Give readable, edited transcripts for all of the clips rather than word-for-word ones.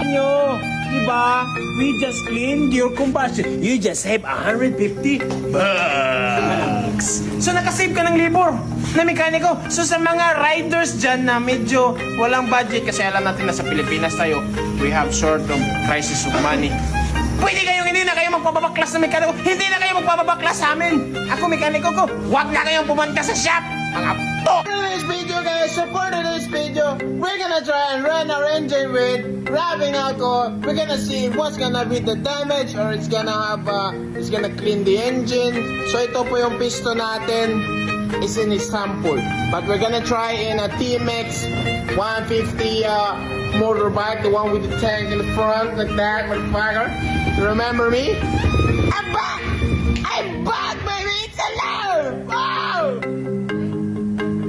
Nyo, diba? We just cleaned your combustion. You just save 150 bucks. So nakasave ka ng libor na mekaniko. So sa mga riders dyan na medyo walang budget, kasi alam natin na sa Pilipinas tayo, we have sort of crisis of money. Pwede kayong hindi na kayo magpapabaklas na mekaniko. Hindi na kayo magpapabaklas sa amin. Ako mekaniko ko. Huwag na kayong pumunta sa shop. Mga to! For this video, guys, so for today's video, we're gonna try and run our engine with rubbing alcohol. We're gonna see what's gonna be the damage, or it's gonna have, it's gonna clean the engine. So ito po yung piston natin. It's an example. But we're gonna try in a TMX 150 motorbike, the one with the tank in the front, like that, motherfucker. You remember me? I'm back! I'm back, baby! It's alive! Wow!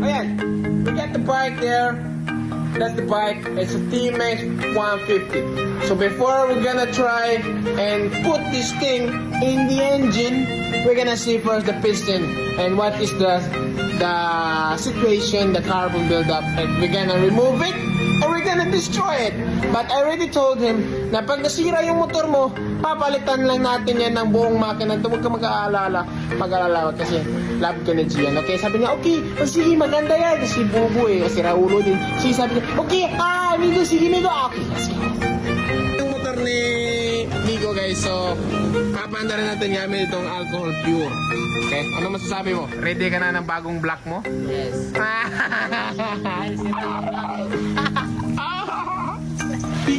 Ayan, we got the bike there. That's the bike. It's a TMX 150. So before we're gonna try and put this thing in the engine, we're gonna see first the piston and what is the situation, the carbon buildup, and we're gonna remove it or we're gonna destroy it. But I already told him na pag nasira yung motor mo, papalitan lang natin yan ng buong makina. Huwag ka mag-aalala kasi love ka ni Gian. Okay, sabi niya, okay, sige, maganda yan. Kasi bubo kasi Raulo din. Sige, sabi niya, okay, Migo, sige, Migo. Okay, sige. Yung motor ni Migo, guys, so papanda rin natin gamit itong alcohol pure. Okay, ano masasabi mo? Ready ka na ng bagong black mo? Yes.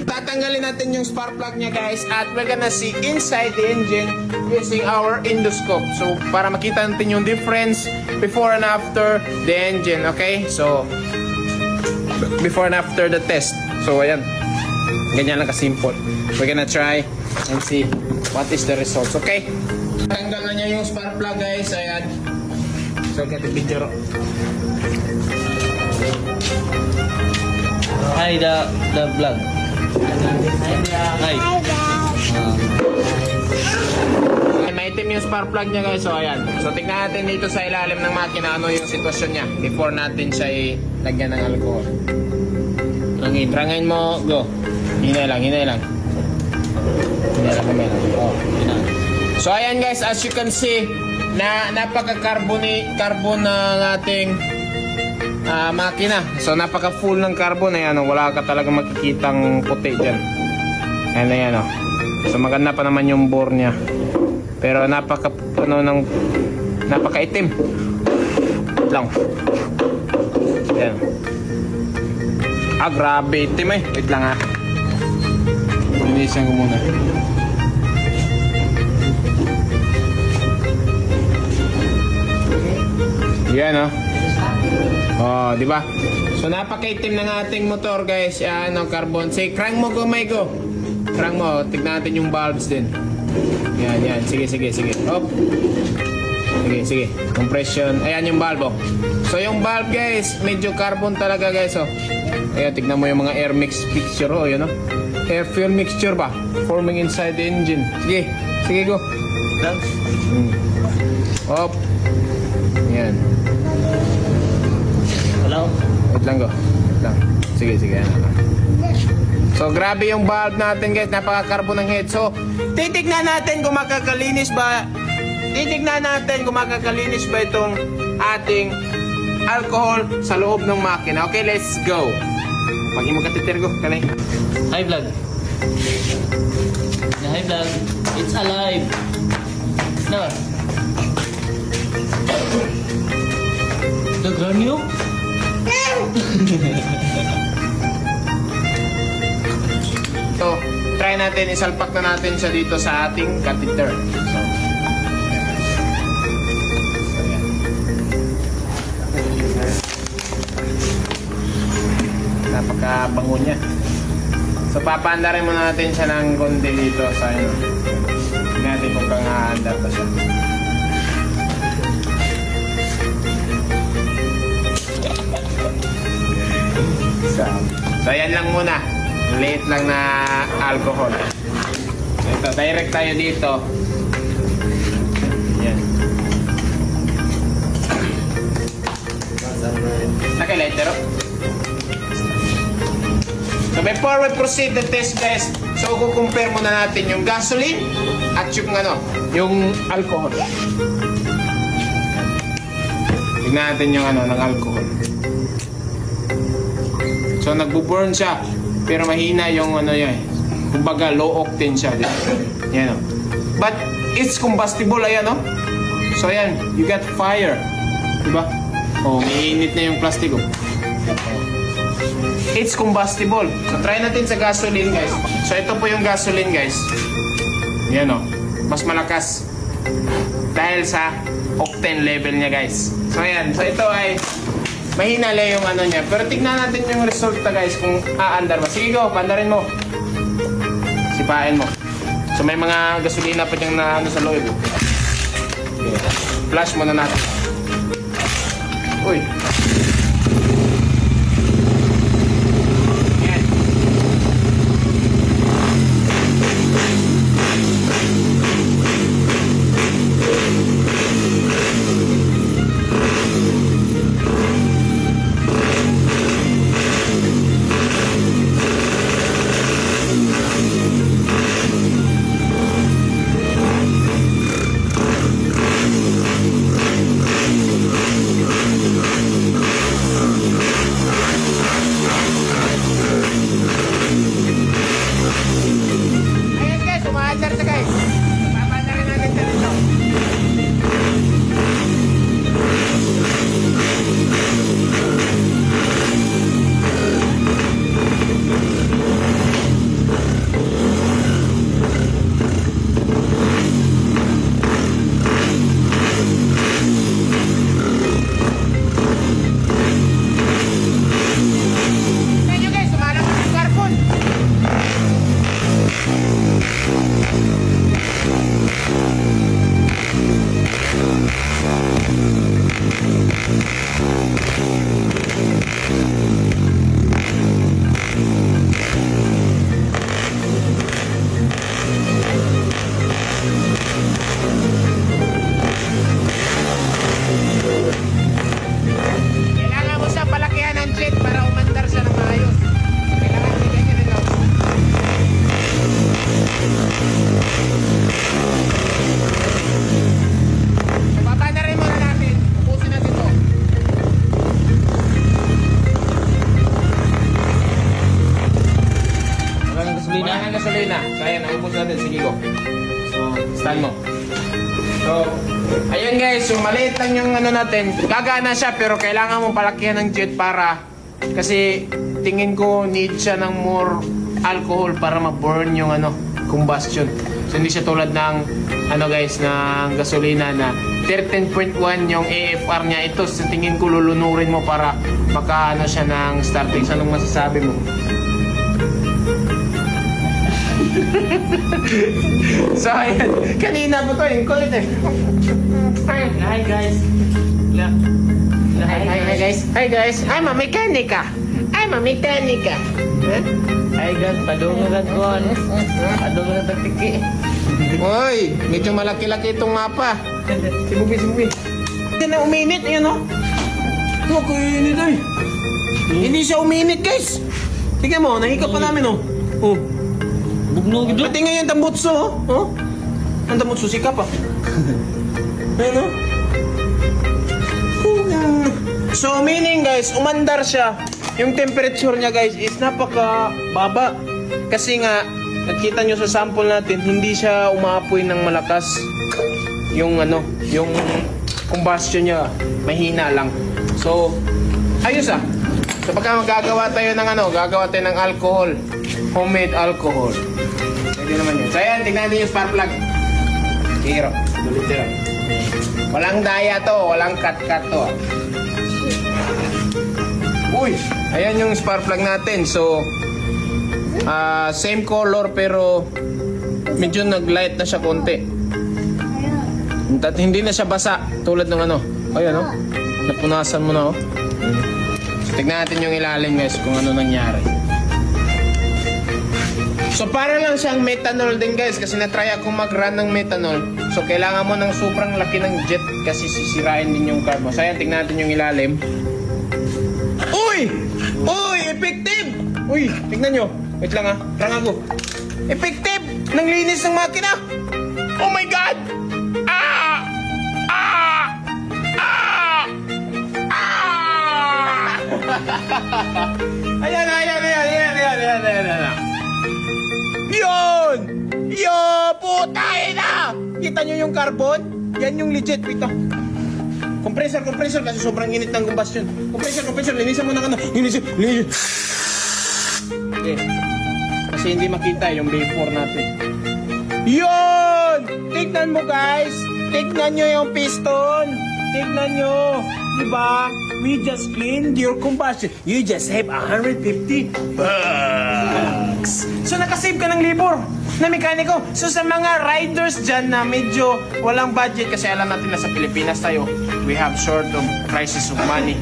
Tatanggalin natin yung spark plug niya, guys, at we're gonna see inside the engine using our endoscope. So para makita natin yung difference before and after the engine. Okay, so before and after the test. So ayan, ganyan lang kasimple. We're gonna try and see what is the results. Okay, tanggal na niya yung spark plug, guys. Ayan, so get the picture. Hi, the vlog. Hi. Maitim yung spark plug niya, guys. So ayan, so tingnan natin dito sa ilalim ng makina ano yung sitwasyon niya before natin siya ilagyan ng alcohol. Trangin mo, go. Hinay lang. Hinay lang. Oh. So ayan, guys, as you can see, na napaka-carbon ng ating makina. So napaka full ng carbon. Ayan, wala ka talaga makikitang puti dyan. Ayan, oh. So maganda pa naman yung bore niya, pero napaka itim lang. Ayan. Grabe itim eh. Wait lang ha, linisan ko muna. Yan, oh. Oh, di ba? So napakaitim ng ating motor, guys. Yan ang carbon. Say, crank mo, gumay go. Crank mo, tignan natin yung valves din. Yan. Sige. Hop. Sige. Compression. Ayan yung valve, oh. So yung valve, guys, medyo carbon talaga, guys, oh. Ayan, tignan mo yung mga air mix mixture, oh, yun, oh. Air fuel mixture ba? Forming inside the engine. Sige, go. Hop. Yan. Hello? Wait lang, go. Wait lang. Sige. So, grabe yung valve natin, guys. Napaka-carbon ng head. So, titignan natin kung makakalinis ba itong ating alcohol sa loob ng makina. Okay, let's go. Pag mo katitir ko, kanay. Hi, vlog. Hi, vlog. It's alive. No. The granule? So, try natin, isalpak na natin siya dito sa ating catheter. So, napakabango niya. So, papaandarin muna natin siya ng konti dito sa ano. Tignan natin kung kang-aandar pa siya. So, ayan lang muna. Late lang na alcohol. Ito, direct tayo dito. Yan. Naka-lighter, oh. So before we proceed the test guys, so kukumpare muna natin yung gasoline at yung yung alcohol. Tignan natin yung ng alcohol. So nagbo-burn siya, pero mahina yung yan. Kumbaga low octane siya. Yan o. But it's combustible, ayan o. So ayan, you got fire. Diba? Oh, umiinit na yung plastiko. It's combustible. So try natin sa gasoline guys. So ito po yung gasoline guys. Yan o. Mas malakas. Dahil sa octane level niya guys. So ayan. So ito ay mahina lang yung niya. Pero tignan natin yung resulta guys kung aandar ba. Sige go, pandarin mo. Sipain mo. So may mga gasolina pa diyang na sa loob. Okay. Flash muna natin. Uy. Yan. Ayan guys, umaandar na guys. Papandarin natin sa rito. Ayan guys, sumalabas yung carbon. Kailangan mo siya palakihan ng jet para umandar siya ng maayos. Kailangan bigyan niya rin ako. So, papandarin muna natin. Ubusin natin ito. Wala ng gasolina. Wala nang gasolina. So ayan, naubos natin. Sige go. So, stand mo. So, ayun guys, yung maliit lang yung natin. Gagana siya pero kailangan mong palakihan ng jet para kasi tingin ko need siya ng more alcohol para ma-burn yung combustion. So hindi siya tulad ng guys ng gasolina na 13.1 yung AFR niya. Ito sa tingin ko lulunurin mo para maka siya ng starting. So anong masasabi mo? So ayan, kanina po to yung kulit eh. Hi guys. Hi guys. Hi guys. I'm a mechanica. I'm a mechanica. Hi guys, padungan ko. Padungan na tiki. Hoy, medyo malaki-laki itong mapa. Sibubi. Hindi na uminit, yun o. Kuinit ay. Hindi siya uminit guys. Tingnan mo, nahika pa namin oh. Oh. Bugno gitu. Pati nga yung tambutso oh. Oh. Ang tambutso sika pa. Ayun oh. So meaning guys, umandar siya. Yung temperature niya guys is napaka baba. Kasi nga, nakita nyo sa sample natin, hindi siya umaapoy ng malakas. Yung yung combustion niya, mahina lang. So, ayos ah. So pagka magagawa tayo ng gagawa tayo ng alcohol. Homemade alcohol. Pwede naman yun. So ayan, tignan natin yung spark plug. Hero. Dulitero. Walang daya to, walang cut-cut to ah. Uy, ayan yung spark plug natin. So, same color pero medyo nag-light na siya konti. Hindi na siya basa tulad ng Ayan napunasan mo na oh. So, tignan natin yung ilalim guys kung ano nangyari. So para lang siyang methanol din guys kasi na-try ako mag-run ng methanol. So kailangan mo ng sobrang laki ng jet kasi sisirain din yung carb mo. So ayan, tignan natin yung ilalim. Uy! Uy! Effective! Uy, Uy, tignan nyo. Wait lang ha. Rang ako. Effective ng linis ng makina. Oh my God! Ah! Ah! Ah! Ah! Ayan. Yun! Yo! Putay na! Kita nyo yung carbon? Yan yung legit. Wait na. Compressor kasi sobrang init ng combustion. Compressor, linisan mo ng ano. Linisan. Okay. Kasi hindi makita yung before natin. Yun! Tignan mo guys! Tignan nyo yung piston! Tignan nyo! Diba? We just cleaned your combustion. You just save 150 bucks. So nakasave ka ng libor na mekaniko. So sa mga riders dyan na medyo walang budget, kasi alam natin na sa Pilipinas tayo, we have sort of crisis of money.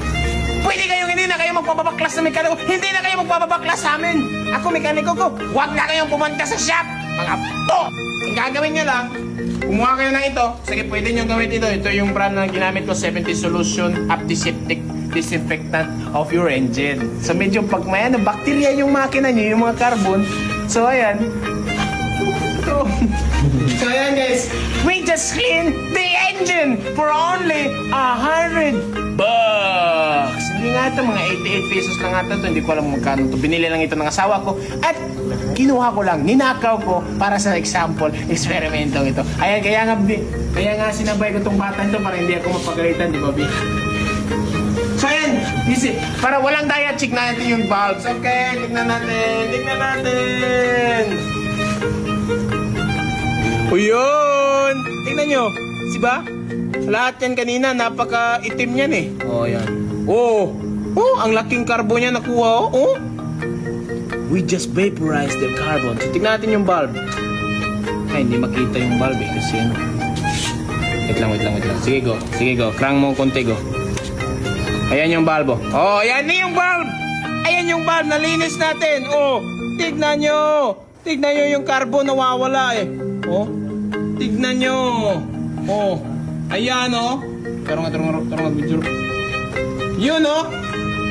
Pwede kayong hindi na kayo magpapabaklas na mekaniko. Hindi na kayo magpapabaklas sa amin. Ako mekaniko ko. Huwag na kayong pumunta sa shop. Mga to! Ang gagawin nyo lang, kumuha kayo ng ito. Sige, pwede nyo gawin ito. Ito yung brand na ginamit ko, 70 Solution Antiseptic Disinfectant of your engine. So medyo pag may ano, bacteria yung makina nyo, yung mga carbon. So ayan. So ayan guys, we just cleaned the engine for only 100 bucks. Hindi nga ito, mga 88 pesos lang ata ito. Hindi ko alam magkano ito. Binili lang ito ng asawa ko. At kinuha ko lang, ninakaw ko para sa example, eksperimento ito. Ayan, kaya nga sinabay ko itong bata ito para hindi ako mapagalitan, di ba, Bi? So ayan, para walang daya, check natin yung valves. Okay, tignan natin. O yun! Tingnan nyo, diba? Lahat yan kanina, napaka-itim yan eh. Oh, yan. Oh, ang laking carbon niya nakuha, oh. We just vaporized the carbon. So, tignan natin yung bulb. Ay, hindi makita yung bulb eh, kasi ano. Wait lang. Sige go. Crank mo konti, go. Ayan yung bulb, oh. Oh, ayan na yung bulb! Ayan yung bulb, nalinis natin. Oh, tignan nyo. Tignan nyo yung carbon nawawala eh. Oh, tignan nyo. Oh, ayan oh. Tarong video. Yun oh.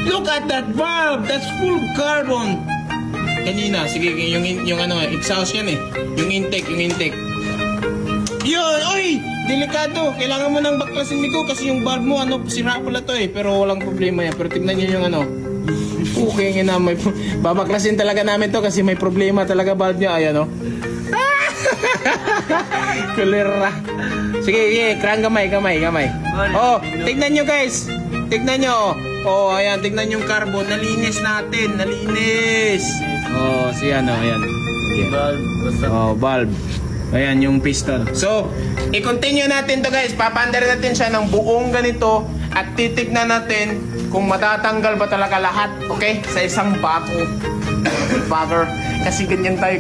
Look at that bulb. That's full carbon. Kanina, sige, yung ano, exhaust yan eh. Yung intake. Yun, oy! Delikado. Kailangan mo nang baklasin, Miko, kasi yung bulb mo, ano, sira pala to eh. Pero walang problema yan. Pero tignan nyo yung ano. Okay nga na, babaklasin talaga namin to kasi may problema talaga bulb niya. Ayan oh. Kulera. Sige, crank kamay. Oh, tignan nyo guys. Tignan nyo. Oh, ayan, tignan yung carbon. Nalinis natin. Oh, siya no, ayan. Oh, bulb. Ayan yung piston. So, i-continue natin to guys. Papaandar natin siya ng buong ganito at titignan natin kung matatanggal ba talaga lahat, okay? Sa isang bako. Bagger. Kasi ganyan tayo.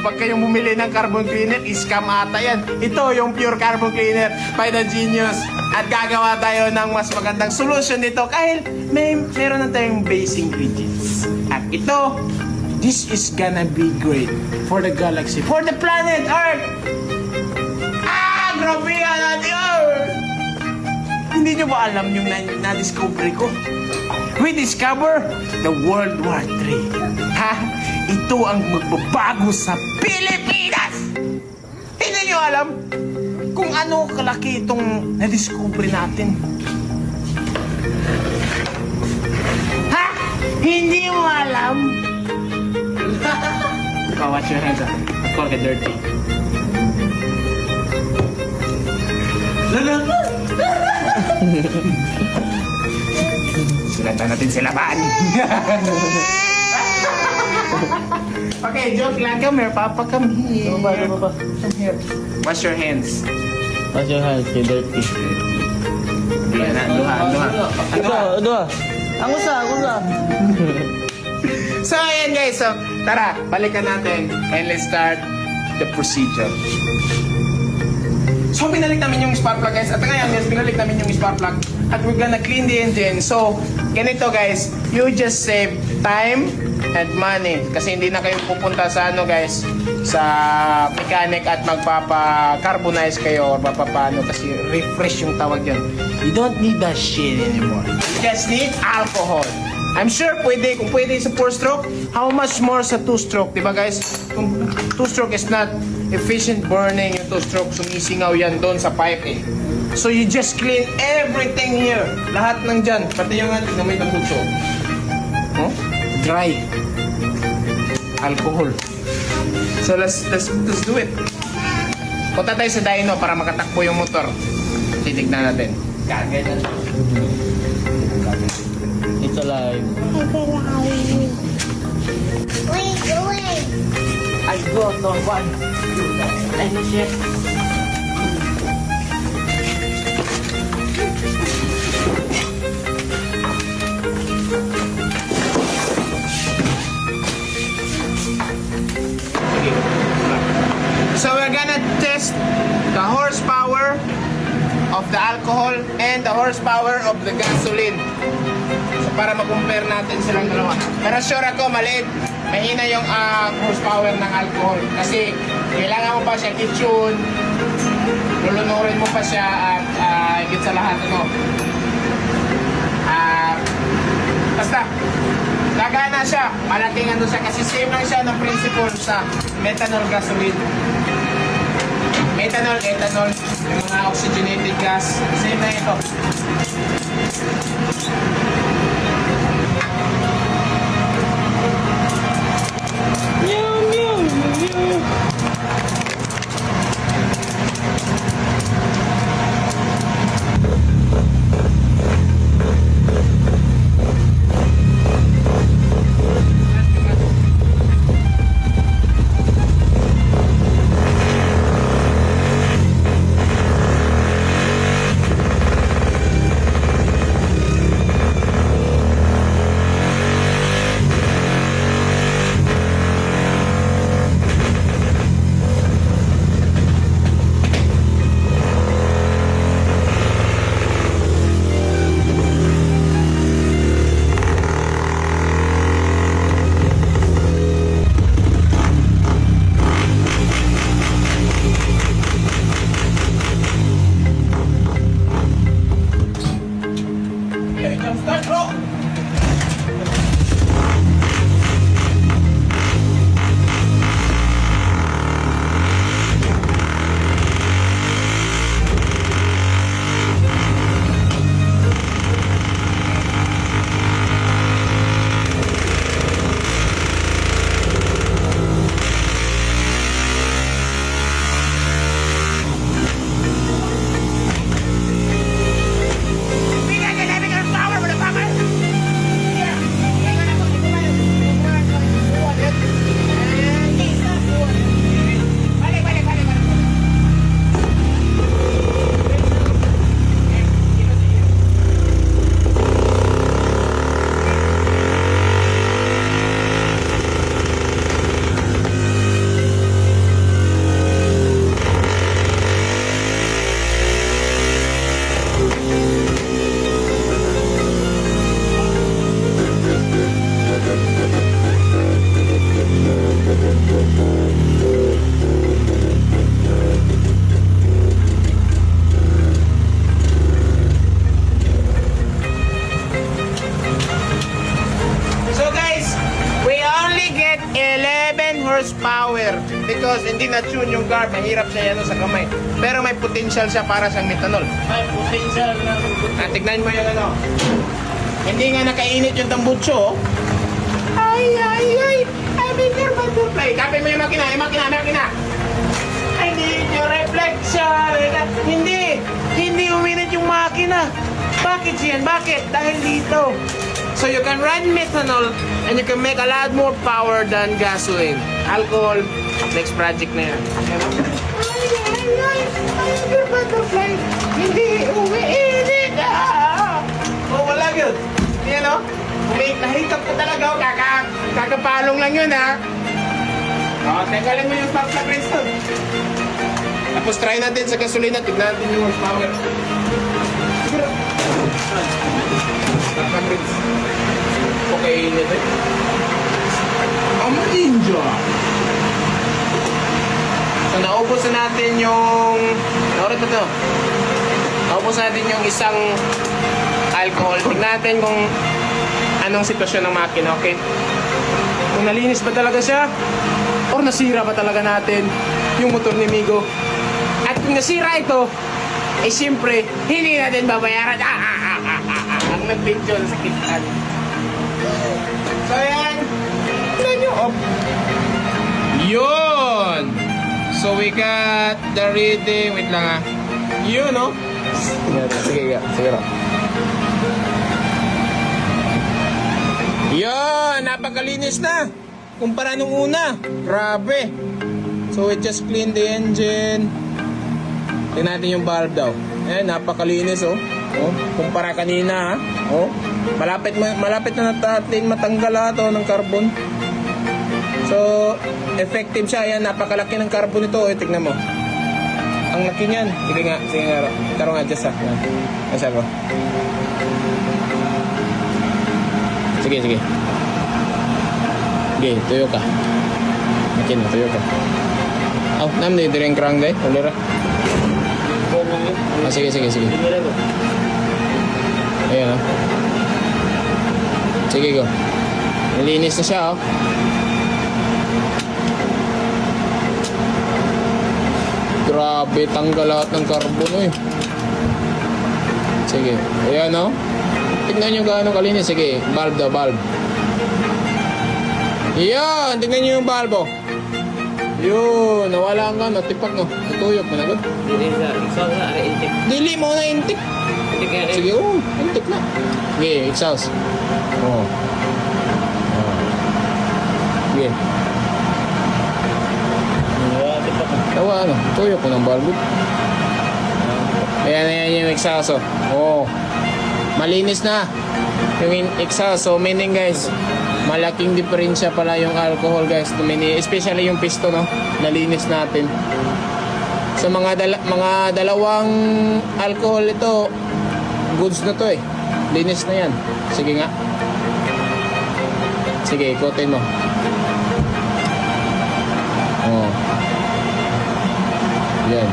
Pag kayong bumili ng carbon cleaner, scam ata yan. Ito yung pure carbon cleaner by the Genius. At gagawa tayo ng mas magandang solution dito kahit meron na tayong base ingredients. At ito, this is gonna be great for the galaxy, for the planet Earth. Grabe yan natin Earth. Hindi nyo ba alam yung na-discover ko? We discover the World War III. Ha? Ito ang magbabago sa Pilipinas! Hindi nyo alam kung ano kalaki itong na-discover natin. Ha? Hindi mo alam? Oh, watch your hands up. I'll get dirty. Sinata natin sila baan. Okay, joke lang. Come here, Papa. Come here. Come here. Wash your hands. Wash your hands, you're dirty. Yan na, duha. Ang usa. So, ayan guys. So, tara, balikan natin. And let's start the procedure. So, binalik namin yung spark plug guys. At ngayon guys, binalik namin yung spark plug. At we're gonna clean the engine. So, ganito guys, you just save time and money. Kasi hindi na kayo pupunta sa ano guys, sa mechanic at magpapa-carbonize kayo or papapano kasi refresh yung tawag yan. You don't need that shit anymore. You just need alcohol. I'm sure pwede, kung pwede sa 4-stroke, how much more sa 2-stroke, di ba guys? Kung 2-stroke is not efficient burning, yung 2-stroke, sumisingaw yan doon sa pipe eh. So you just clean everything here. Lahat ng dyan, pati yung na may tambutso. Oh? Dry. Alcohol. So let's do it. Punta tayo sa dyno para makatakbo yung motor. Titignan natin. Kagay na. It's alive. Wait, wait. I go no one. Ano siya? So we're gonna test the horsepower of the alcohol and the horsepower of the gasoline. So para ma-compare natin silang dalawa. Pero sure ako, maliit. Mahina yung horsepower ng alcohol. Kasi kailangan mo pa siya i-tune. Lulunurin mo pa siya at higit sa lahat basta gagana siya. Malaking ano siya kasi same lang siya ng principle sa methanol gasoline. Methanol, ethanol, yung mga oxygenated gas. Same na ito. horsepower because hindi na-tune yung guard, mahirap siya yan sa kamay. Pero may potential siya para sa methanol. May potential na. Tignan mo yung ano. Hindi nga nakainit yung tambutso. Ay, ay, ay. I need your butterfly. Kapit mo yung makina, makina. I need your reflection. Hindi uminit yung makina. Bakit yan? Bakit? Dahil dito. So you can run methanol and you can make a lot more power than gasoline. Alcohol, next project na yan. Ay, your butterfly. Hindi umiinit. Oh, wala yun. Yan o. Nahikap ko talaga. Kakapalong lang yun ha. Teka lang mo yung spark plug redstone. Tapos try natin sa gasolina. Tignan natin yung horsepower. Siguro. Spark plug redstone. Okay, init eh. I'm a ninja. So naubos na natin yung... Naurot na to. Naubos natin yung isang alcohol. Tignan natin kung anong sitwasyon ng makina, okay? Kung nalinis ba talaga siya or nasira ba talaga natin yung motor ni Migo. At kung nasira ito, eh siyempre, hindi natin babayaran. Ang nag-video na sakitan. So yan, tignan nyo, oh. Yun! So we got the reading, wait lang yun, no? Sige, siguro. Yun, napakalinis na. Kumpara nung una. Grabe. So we just clean the engine. Tingnan natin yung valve daw. Ayan, napakalinis, oh. Oh, kumpara kanina, ha. Oh, malapit na natin matanggal ito ng carbon. So, effective siya. Ayan, napakalaki ng carbon ito. Eh, tignan mo. Ang laki niyan. Sige nga. Taro nga, just Asa ko. Sige. Sige, tuyo ka. Makin na, tuyo ka. Oh, namdi, direng krang day. Ulira. Ah, sige. Ayan, oh. Sige, go. Linis na siya, oh. Grabe, tanggal lahat ng carbon, eh. Sige. Ayan, oh. Tignan nyo gaano kalinis. Sige, valve daw, valve. Yan, tignan nyo yung valve, oh. Yun, nawala ang ano, tipak, no. Tutuyok mo na, good. Dili sa exhaust na, intake. Dili mo na intik. Intake nga rin. Sige, oh, intik na. Sige, exhaust. Oh. Sige. Tawa, ano, tuyok mo ng valve. Ayan yung exhaust, oh. Oh. Malinis na yung exhaust. So meaning guys, malaking diferensya pala yung alcohol guys. Especially yung piston, no? Nalinis natin. So mga dalawang alcohol ito, goods na to eh. Linis na yan. Sige nga. Sige, ikutin mo. Oh. Yan.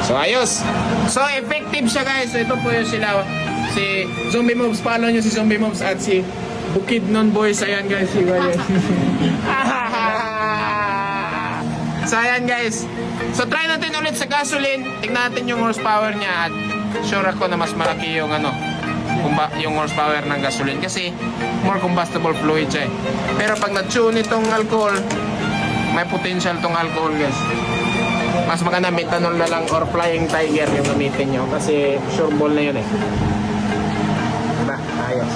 So ayos. So effective siya guys. So ito po yung sila. Si Zombie Mobs. Follow nyo si Zombie Mobs at si Bukidnon Boys. Ayan guys. So ayan guys. So try natin ulit sa gasoline. Tignan natin yung horsepower niya. At sure ako na mas malaki yung ano, yung horsepower ng gasoline. Kasi more combustible fluid siya eh. Pero pag na-tune itong alcohol, may potential tong alcohol guys. Mas maganda methanol na lang or Flying Tiger yung gamitin nyo kasi sure ball na yun eh. Diba? Ayos.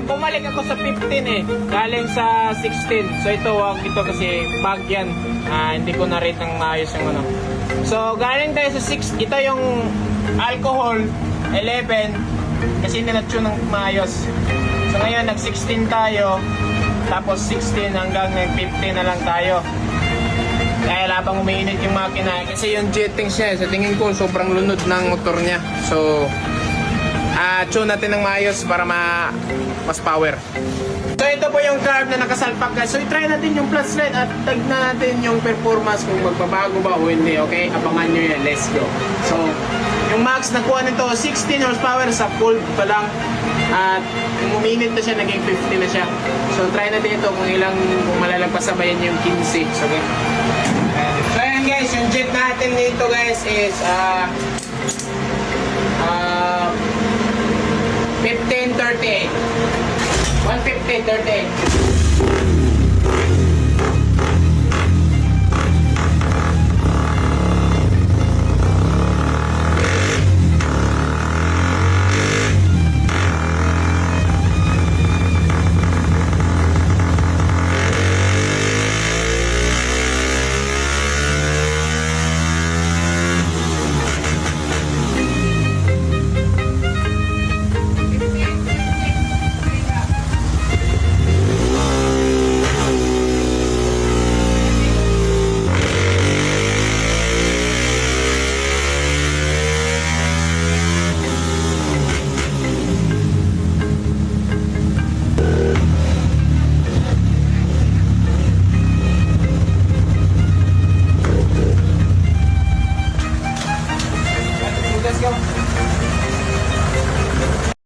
bumalik ako sa 15 eh. Galing sa 16. So ito, wag ito kasi bag yan. Hindi ko na-rate ng maayos yung ano. So galing tayo sa 6. Ito yung alcohol, 11. Kasi hindi na-tune ng maayos. So ngayon, nag-16 tayo. Tapos 16 hanggang nag-15 na lang tayo. Kaya labang umiinit yung makina. Kasi yung jettings niya, sa tingin ko, sobrang lunod ng motor niya. So, tune natin ng maayos para mas power. So ito po yung carb na nakasalpak guys. So i-try natin yung plus slide at tagnan natin yung performance kung magbabago ba o hindi. Okay, abangan nyo yan. Let's go. So yung max nakuha nito 16 horsepower sa cold pa lang. At kung uminit na siya, naging 50 na siya. So try natin ito kung malalagpas sa bayan yung 15. So, okay. So ayan guys, yung jet natin dito guys is 1538. 150, 38.